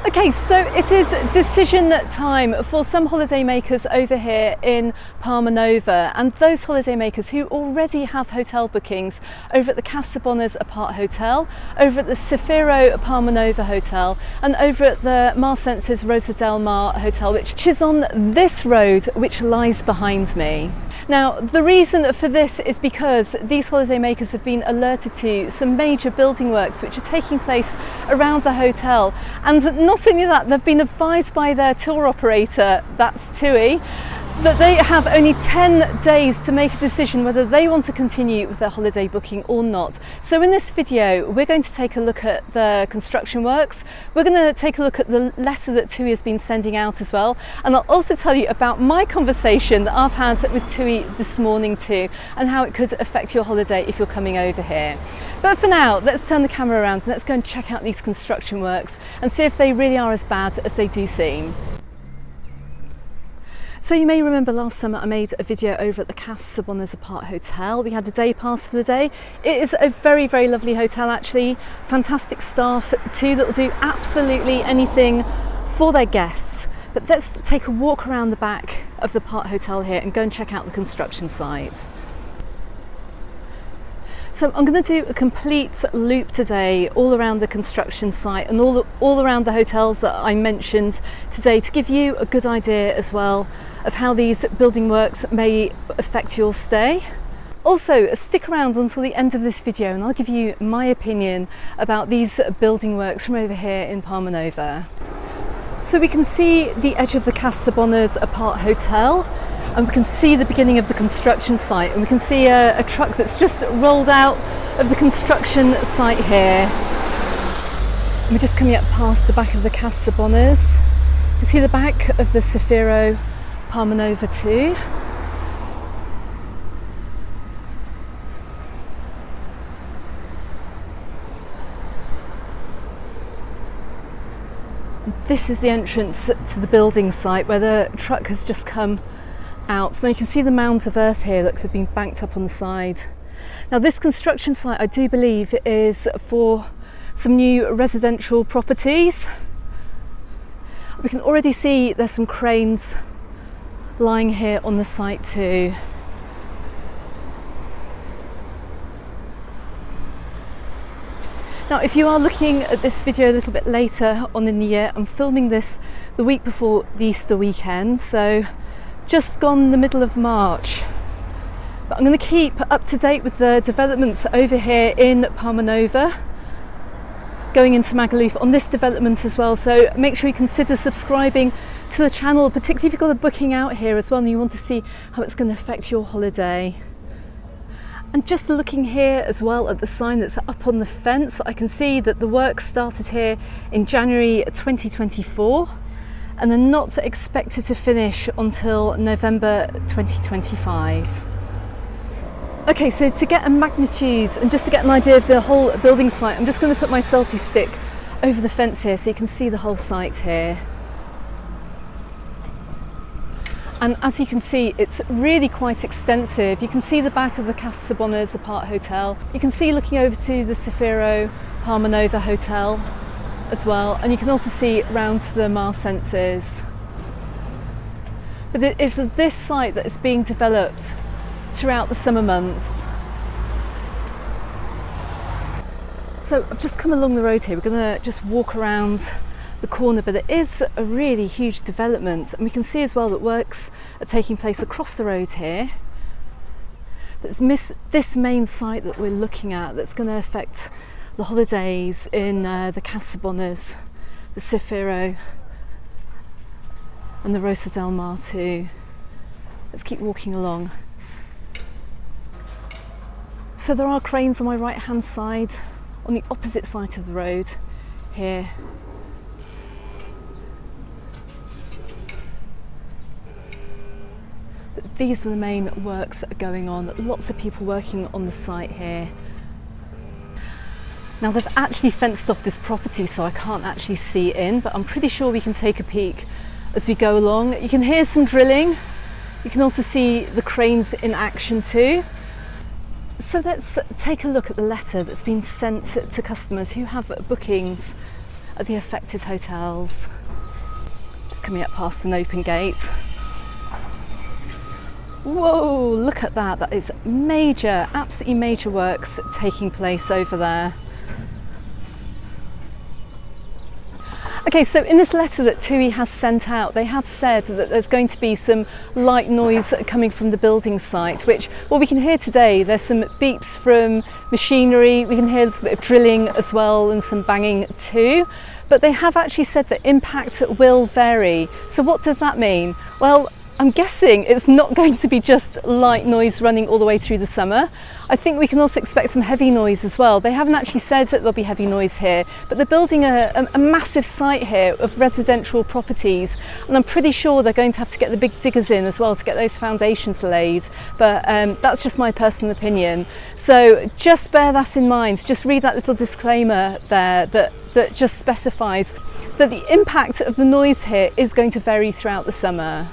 Okay, so it is decision time for some holidaymakers over here in Palmanova, and those holidaymakers who already have hotel bookings over at the C'as Saboners Aparthotel, over at the Zafiro Palmanova Hotel, and over at the MarSenses Rosa Hotel, which is on this road which lies behind me. Now, the reason for this is because these holidaymakers have been alerted to some major building works which are taking place around the hotel, and not only that, they've been advised by their tour operator, that's TUI, that they have only 10 days to make a decision whether they want to continue with their holiday booking or not. So in this video, we're going to take a look at the construction works. We're going to take a look at the letter that TUI has been sending out as well. And I'll also tell you about my conversation that I've had with TUI this morning too, and how it could affect your holiday if you're coming over here. But for now, let's turn the camera around and let's go and check out these construction works and see if they really are as bad as they do seem. So you may remember last summer I made a video over at the C'as Saboners Aparthotel. We had a day pass for the day. It is a very, very lovely hotel actually. Fantastic staff too that will do absolutely anything for their guests. But let's take a walk around the back of the Aparthotel here and go and check out the construction site. So I'm going to do a complete loop today all around the construction site and all around the hotels that I mentioned today to give you a good idea as well of how these building works may affect your stay. Also, stick around until the end of this video and I'll give you my opinion about these building works from over here in Palmanova. So we can see the edge of the C'as Saboners Aparthotel, and we can see the beginning of the construction site, and we can see a truck that's just rolled out of the construction site here. And we're just coming up past the back of the C'as Saboners. You can see the back of the Zafiro Palmanova too. And this is the entrance to the building site where the truck has just come out. So you can see the mounds of earth here, look, they've been banked up on the side. Now this construction site, I do believe, is for some new residential properties. We can already see there's some cranes lying here on the site too. Now if you are looking at this video a little bit later on in the year, I'm filming this the week before the Easter weekend, so just gone the middle of March. But I'm going to keep up to date with the developments over here in Palmanova, going into Magaluf on this development as well, so make sure you consider subscribing to the channel, particularly if you've got a booking out here as well and you want to see how it's going to affect your holiday. And just looking here as well at the sign that's up on the fence, I can see that the work started here in January 2024 and they're not expected to finish until November 2025. Okay, so to get a magnitude and just to get an idea of the whole building site, I'm just going to put my selfie stick over the fence here so you can see the whole site here. And as you can see, it's really quite extensive. You can see the back of the C'as Saboners Aparthotel. You can see looking over to the Zafiro Palmanova Hotel as well, and you can also see round to the MarSenses. But it is this site that is being developed throughout the summer months. So I've just come along the road here. We're going to just walk around the corner, but it is a really huge development, and we can see as well that works are taking place across the road here. But it's this main site that we're looking at that's going to affect the holidays in the C'as Saboners, the Zafiro and the Rosa too. Let's keep walking along. So there are cranes on my right hand side, on the opposite side of the road here. But these are the main works that are going on. Lots of people working on the site here. Now they've actually fenced off this property so I can't actually see in, but I'm pretty sure we can take a peek as we go along. You can hear some drilling. You can also see the cranes in action too. So let's take a look at the letter that's been sent to customers who have bookings at the affected hotels. Just coming up past an open gate. Whoa, look at that. That is major, absolutely major works taking place over there. Okay, so in this letter that TUI has sent out, they have said that there's going to be some light noise coming from the building site, which, well, we can hear today. There's some beeps from machinery, we can hear a little bit of drilling as well and some banging too. But they have actually said that impact will vary. So what does that mean? Well, I'm guessing it's not going to be just light noise running all the way through the summer. I think we can also expect some heavy noise as well. They haven't actually said that there'll be heavy noise here, but they're building a massive site here of residential properties, and I'm pretty sure they're going to have to get the big diggers in as well to get those foundations laid. But that's just my personal opinion. So just bear that in mind. Just read that little disclaimer there that just specifies that the impact of the noise here is going to vary throughout the summer.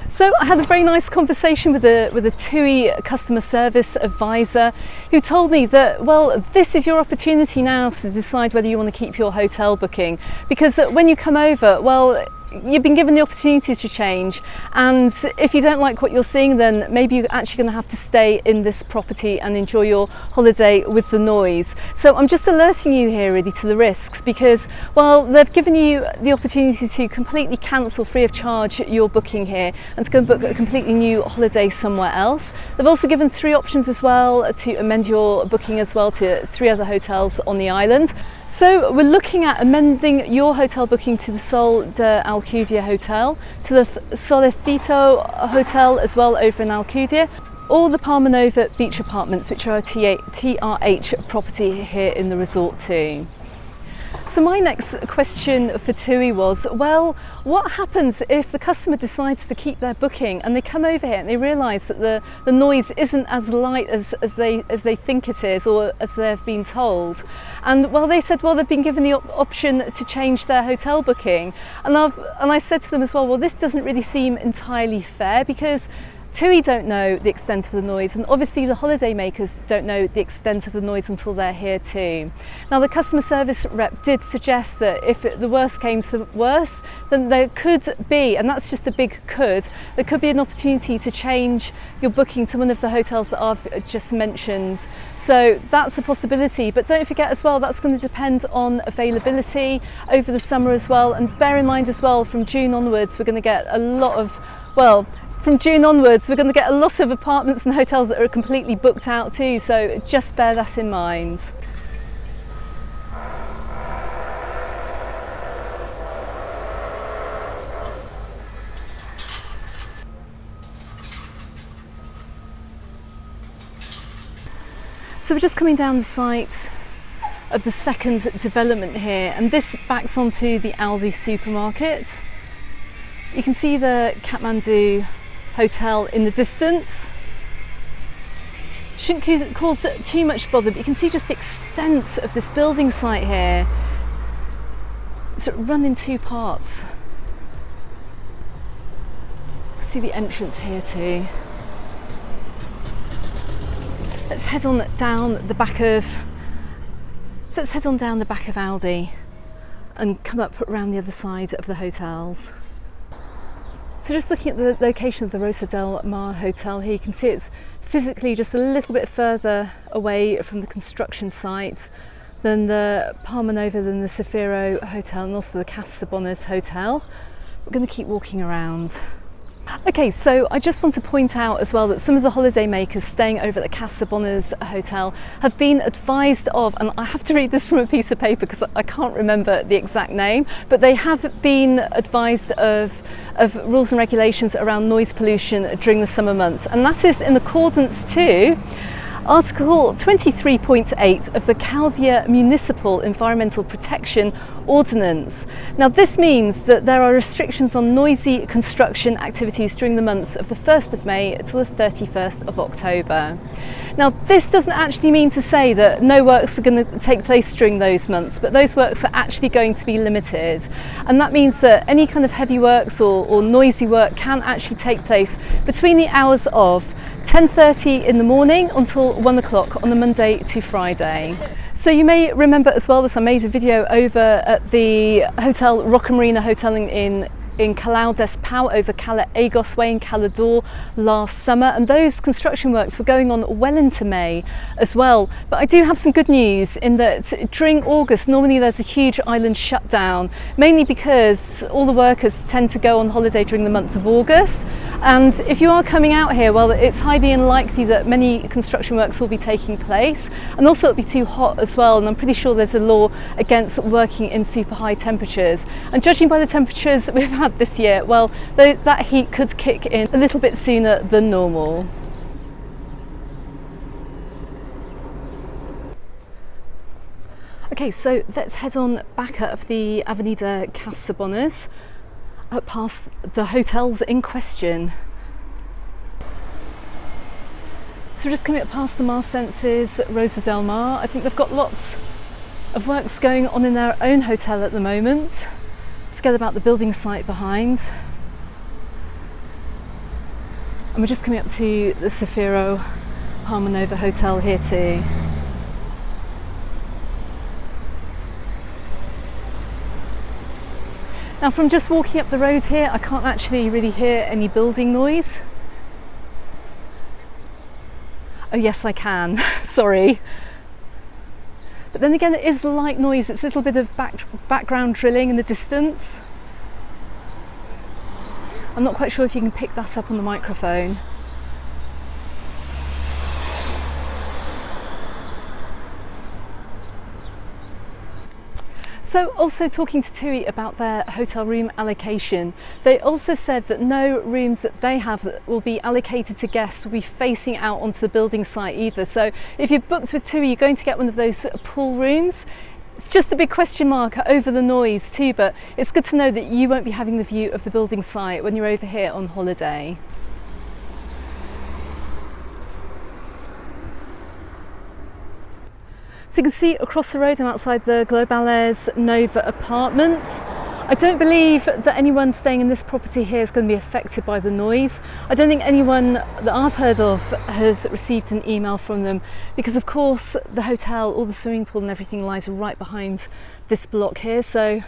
So I had a very nice conversation with a TUI customer service advisor who told me that, well, this is your opportunity now to decide whether you want to keep your hotel booking, because when you come over, well, you've been given the opportunity to change, and if you don't like what you're seeing, then maybe you're actually going to have to stay in this property and enjoy your holiday with the noise. So I'm just alerting you here really to the risks, because, well, they've given you the opportunity to completely cancel free of charge your booking here and to go and book a completely new holiday somewhere else. They've also given 3 options as well to amend your booking as well to 3 other hotels on the island. So we're looking at amending your hotel booking to the Sol de Alcudia Hotel, to the Solecito Hotel as well over in Alcudia, or the Palmanova Beach Apartments, which are a TRH property here in the resort too. So my next question for TUI was, well, what happens if the customer decides to keep their booking and they come over here and they realise that the noise isn't as light as they think it is, or as they've been told? And well, they said, well, they've been given the option to change their hotel booking, and I said to them as well, well, this doesn't really seem entirely fair, because TUI don't know the extent of the noise, and obviously the holiday makers don't know the extent of the noise until they're here too. Now, the customer service rep did suggest that if the worst came to the worst, then there could be, and that's just a big could, there could be an opportunity to change your booking to one of the hotels that I've just mentioned. So that's a possibility, but don't forget as well, that's going to depend on availability over the summer as well. And bear in mind as well, from June onwards, we're going to get a lot of, well, from June onwards, we're going to get a lot of apartments and hotels that are completely booked out too, so just bear that in mind. So we're just coming down the site of the second development here, and this backs onto the Aldi supermarket. You can see the Kathmandu Hotel in the distance. Shouldn't cause too much bother, but you can see just the extent of this building site here. It's run in 2 parts. See the entrance here too. Let's head on down the back of Aldi and come up around the other side of the hotels. So just looking at the location of the Rosa del Mar Hotel here, you can see it's physically just a little bit further away from the construction site than the Palmanova, than the Zafiro Hotel, and also the C'as Saboners Hotel. We're going to keep walking around. Okay, so I just want to point out as well that some of the holiday makers staying over at the C'as Saboners Hotel have been advised of, and I have to read this from a piece of paper because I can't remember the exact name, but they have been advised of rules and regulations around noise pollution during the summer months, and that is in accordance to Article 23.8 of the Calvia Municipal Environmental Protection Ordinance. Now, this means that there are restrictions on noisy construction activities during the months of the 1st of May till the 31st of October. Now, this doesn't actually mean to say that no works are going to take place during those months, but those works are actually going to be limited. And that means that any kind of heavy works or noisy work can actually take place between the hours of 10:30 in the morning until until 1 o'clock on the Monday to Friday. So you may remember as well that I made a video over at the Hotel Roca Marina Hotel in Calao des Pau over Cala Agos Way in Calador last summer, and those construction works were going on well into May as well. But I do have some good news in that during August normally there's a huge island shutdown, mainly because all the workers tend to go on holiday during the month of August, and if you are coming out here, well, it's highly unlikely that many construction works will be taking place, and also it'll be too hot as well, and I'm pretty sure there's a law against working in super high temperatures, and judging by the temperatures we've had this year, well, that heat could kick in a little bit sooner than normal. Okay, so let's head on back up the Avenida C'as Saboners, up past the hotels in question. So we're just coming up past the MarSenses Rosa del Mar. I think they've got lots of works going on in their own hotel at the moment. Forget about the building site behind. And we're just coming up to the Zafiro Palmanova Hotel here too. Now from just walking up the road here, I can't actually really hear any building noise. Oh yes, I can, sorry. But then again, it is light noise. It's a little bit of background drilling in the distance. I'm not quite sure if you can pick that up on the microphone. So also talking to TUI about their hotel room allocation, they also said that no rooms that they have that will be allocated to guests will be facing out onto the building site either. So if you're booked with TUI, you're going to get one of those pool rooms. It's just a big question mark over the noise too, but it's good to know that you won't be having the view of the building site when you're over here on holiday. So you can see across the road I'm outside the Globales Nova apartments. I don't believe that anyone staying in this property here is going to be affected by the noise. I don't think anyone that I've heard of has received an email from them because of course the hotel, all the swimming pool and everything lies right behind this block here, so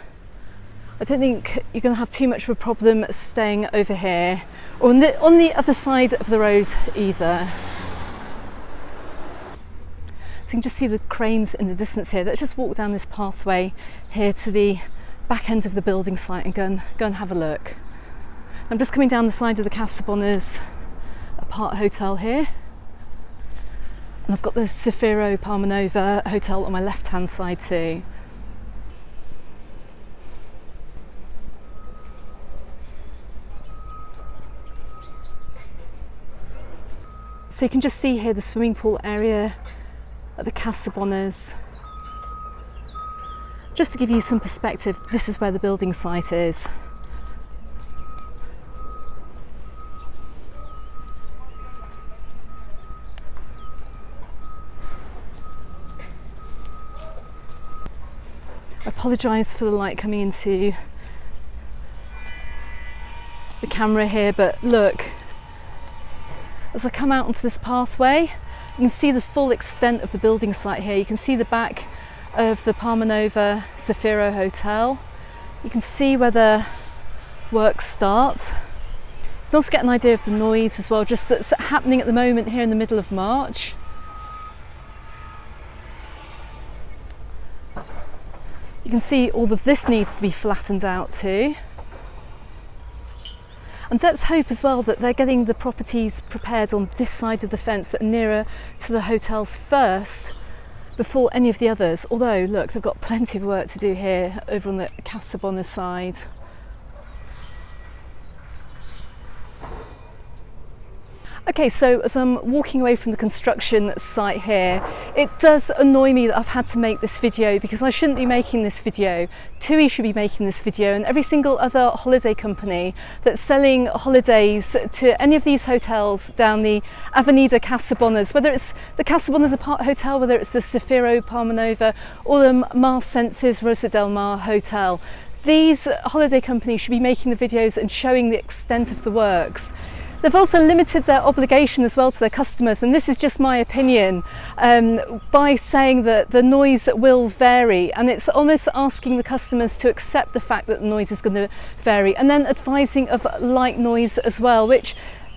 I don't think you're going to have too much of a problem staying over here or on the other side of the road either. So you can just see the cranes in the distance here. Let's just walk down this pathway here to the back end of the building site and go and have a look. I'm just coming down the side of the C'as Saboners Aparthotel here. And I've got the Zafiro Palmanova Hotel on my left hand side too. So you can just see here the swimming pool area at the C'as Saboners. Just to give you some perspective, this is where the building site is. I apologise for the light coming into the camera here, but look, as I come out onto this pathway, you can see the full extent of the building site here. You can see the back of the Palmanova Zafiro Hotel. You can see where the works start. You can also get an idea of the noise as well, just that's happening at the moment here in the middle of March. You can see all of this needs to be flattened out too. And let's hope as well that they're getting the properties prepared on this side of the fence that are nearer to the hotels first before any of the others. Although, look, they've got plenty of work to do here over on the C'as Saboners side. Okay, so as I'm walking away from the construction site here, it does annoy me that I've had to make this video because I shouldn't be making this video. TUI should be making this video, and every single other holiday company that's selling holidays to any of these hotels down the Avenida C'as Saboners, whether it's the C'as Saboners Aparthotel, whether it's the Zafiro Palmanova or the MarSenses Rosa del Mar Hotel. These holiday companies should be making the videos and showing the extent of the works. They've also limited their obligation as well to their customers, and this is just my opinion, by saying that the noise will vary, and it's almost asking the customers to accept the fact that the noise is going to vary, and then advising of light noise as well, which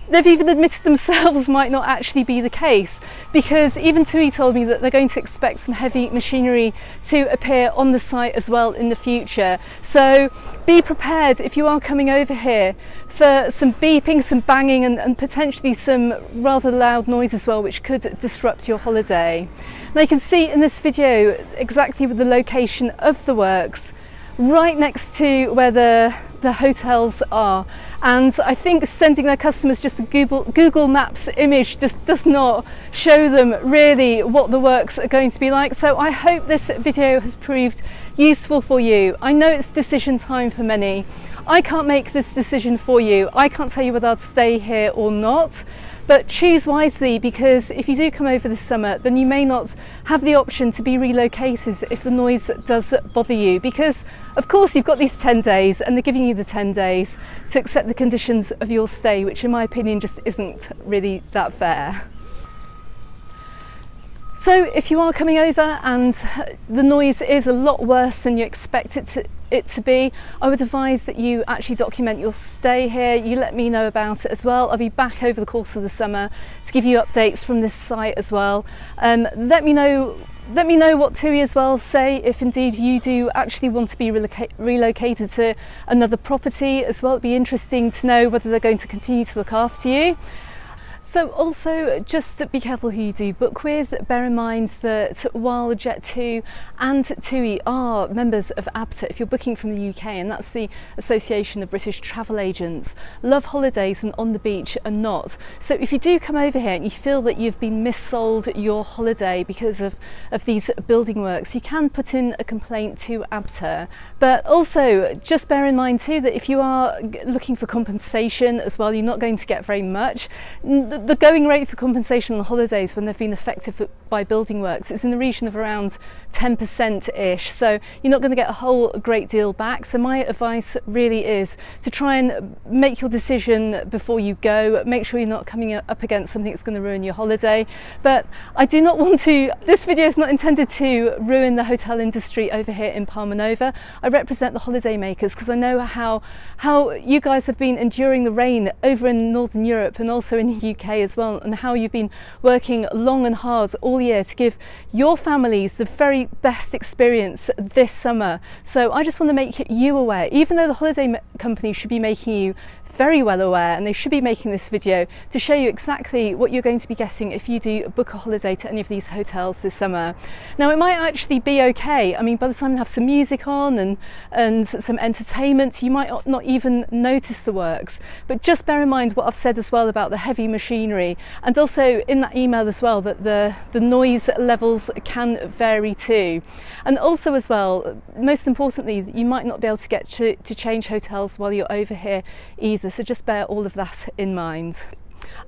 they've even admitted themselves might not actually be the case, because even TUI told me that they're going to expect some heavy machinery to appear on the site as well in the future. So be prepared if you are coming over here for some beeping, some banging, and potentially some rather loud noise as well, which could disrupt your holiday. Now you can see in this video exactly the location of the works, right next to where the hotels are, and I think sending their customers just a Google Maps image just does not show them really what the works are going to be like. So I hope this video has proved useful for you. I know it's decision time for many. I can't make this decision for you. I can't tell you whether I'd stay here or not, but choose wisely, because if you do come over this summer, then you may not have the option to be relocated if the noise does bother you, because of course you've got these 10 days and they're giving you the 10 days to accept the conditions of your stay, which in my opinion just isn't really that fair. So if you are coming over and the noise is a lot worse than you expect it to be, I would advise that you actually document your stay here. You let me know about it as well. I'll be back over the course of the summer to give you updates from this site as well. Let me know what TUI as well say if indeed you do actually want to be relocated to another property as well. It'd be interesting to know whether they're going to continue to look after you. So also just be careful who you do book with. Bear in mind that while Jet2 and TUI are members of ABTA, if you're booking from the UK, and that's the Association of British Travel Agents, Love Holidays and On the Beach are not. So if you do come over here and you feel that you've been missold your holiday because of these building works, you can put in a complaint to ABTA. But also just bear in mind too that if you are looking for compensation as well, you're not going to get very much. The going rate for compensation on holidays when they've been affected by building works is in the region of around 10%-ish, so you're not going to get a whole great deal back. So my advice really is to try and make your decision before you go. Make sure you're not coming up against something that's going to ruin your holiday. But I do not want to, this video is not intended to ruin the hotel industry over here in Palmanova. I represent the holiday makers because I know how you guys have been enduring the rain over in Northern Europe and also in the UK as well, and how you've been working long and hard all year to give your families the very best experience this summer. So I just want to make you aware, even though the holiday company should be making you very well aware, and they should be making this video to show you exactly what you're going to be getting if you do book a holiday to any of these hotels this summer. Now it might actually be okay. I mean, by the time you have some music on and some entertainment, you might not even notice the works. But just bear in mind what I've said as well about the heavy machinery, and also in that email as well that the noise levels can vary too. And also as well, most importantly, you might not be able to get to change hotels while you're over here either. So just bear all of that in mind.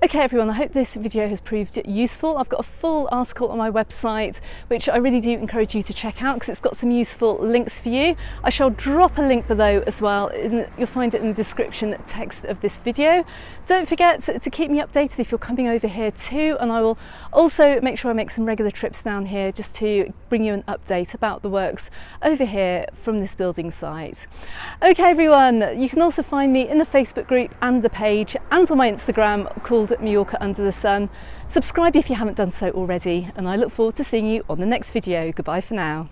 Okay everyone, I hope this video has proved useful. I've got a full article on my website which I really do encourage you to check out because it's got some useful links for you. I shall drop a link below as well. You'll find it in the description text of this video. Don't forget to keep me updated if you're coming over here too, and I will also make sure I make some regular trips down here just to bring you an update about the works over here from this building site. Okay everyone, you can also find me in the Facebook group and the page and on my Instagram called Mallorca Under the Sun. Subscribe if you haven't done so already, and I look forward to seeing you on the next video. Goodbye for now.